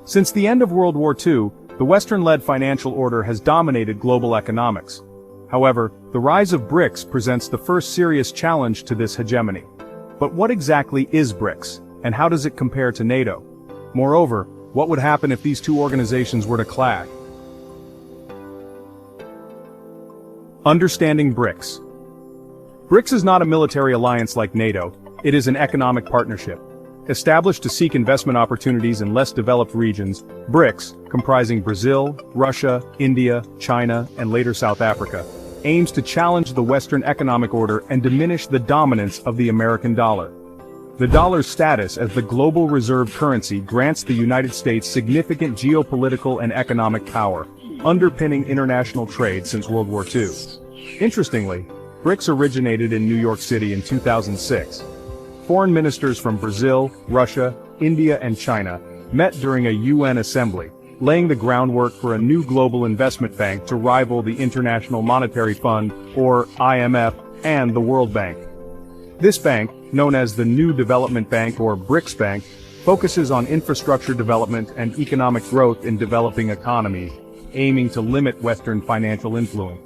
Since the end of World War II, the Western-led financial order has dominated global economics. However, the rise of BRICS presents the first serious challenge to this hegemony. But what exactly is BRICS, and how does it compare to NATO? Moreover, what would happen if these two organizations were to clash? Understanding BRICS. BRICS is not a military alliance like NATO, it is an economic partnership. Established to seek investment opportunities in less developed regions, BRICS, comprising Brazil, Russia, India, China, and later South Africa, aims to challenge the Western economic order and diminish the dominance of the American dollar. The dollar's status as the global reserve currency grants the United States significant geopolitical and economic power, underpinning international trade since World War II. Interestingly, BRICS originated in New York City in 2006. Foreign ministers from Brazil, Russia, India, and China met during a UN assembly, laying the groundwork for a new global investment bank to rival the International Monetary Fund, or IMF, and the World Bank. This bank, known as the New Development Bank or BRICS Bank, focuses on infrastructure development and economic growth in developing economies, aiming to limit Western financial influence.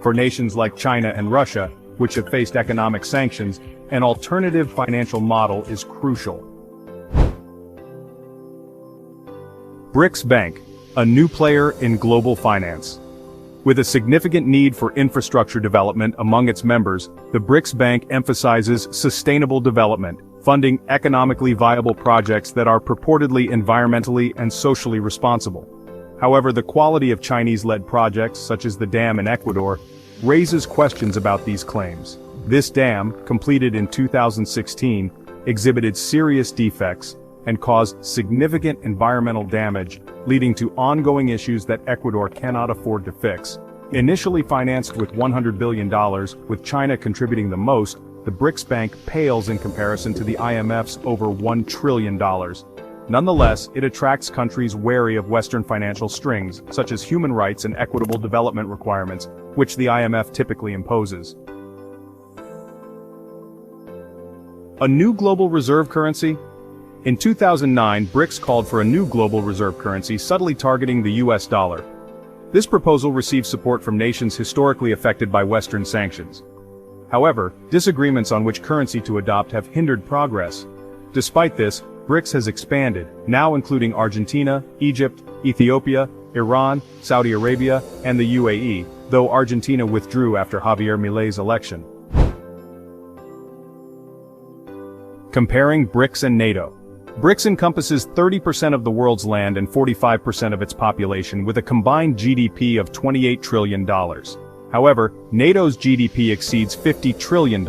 For nations like China and Russia, which have faced economic sanctions, an alternative financial model is crucial. BRICS Bank, a new player in global finance. With a significant need for infrastructure development among its members, the BRICS Bank emphasizes sustainable development, funding economically viable projects that are purportedly environmentally and socially responsible. However, the quality of Chinese-led projects, such as the dam in Ecuador, raises questions about these claims. This dam, completed in 2016, exhibited serious defects and caused significant environmental damage, leading to ongoing issues that Ecuador cannot afford to fix. Initially financed with $100 billion, with China contributing the most, the BRICS Bank pales in comparison to the IMF's over $1 trillion. Nonetheless, it attracts countries wary of Western financial strings, such as human rights and equitable development requirements, which the IMF typically imposes. A new global reserve currency? In 2009, BRICS called for a new global reserve currency subtly targeting the US dollar. This proposal received support from nations historically affected by Western sanctions. However, disagreements on which currency to adopt have hindered progress. Despite this, BRICS has expanded, now including Argentina, Egypt, Ethiopia, Iran, Saudi Arabia, and the UAE, though Argentina withdrew after Javier Milei's election. Comparing BRICS and NATO. BRICS encompasses 30% of the world's land and 45% of its population, with a combined GDP of $28 trillion. However, NATO's GDP exceeds $50 trillion.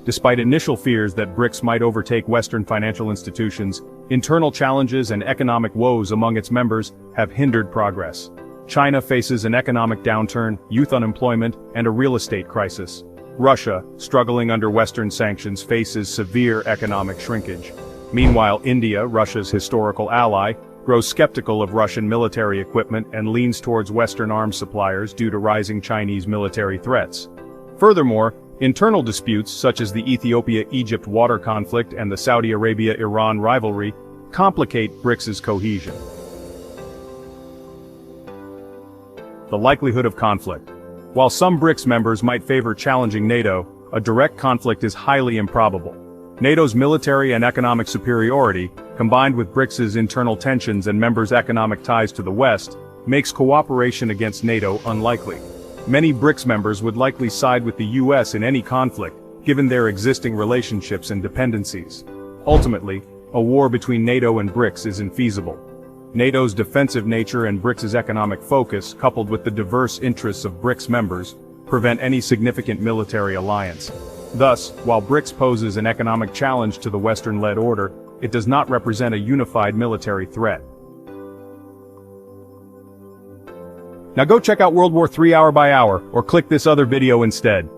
Despite initial fears that BRICS might overtake Western financial institutions, internal challenges and economic woes among its members have hindered progress. China faces an economic downturn, youth unemployment, and a real estate crisis. Russia, struggling under Western sanctions, faces severe economic shrinkage. Meanwhile, India, Russia's historical ally, grows skeptical of Russian military equipment and leans towards Western arms suppliers due to rising Chinese military threats. Furthermore, internal disputes such as the Ethiopia-Egypt water conflict and the Saudi Arabia-Iran rivalry complicate BRICS's cohesion. The likelihood of conflict. While some BRICS members might favor challenging NATO, a direct conflict is highly improbable. NATO's military and economic superiority, combined with BRICS's internal tensions and members' economic ties to the West, makes cooperation against NATO unlikely. Many BRICS members would likely side with the US in any conflict, given their existing relationships and dependencies. Ultimately, a war between NATO and BRICS is infeasible. NATO's defensive nature and BRICS's economic focus, coupled with the diverse interests of BRICS members, prevent any significant military alliance. Thus, while BRICS poses an economic challenge to the Western-led order, it does not represent a unified military threat. Now go check out World War III Hour by Hour, or click this other video instead.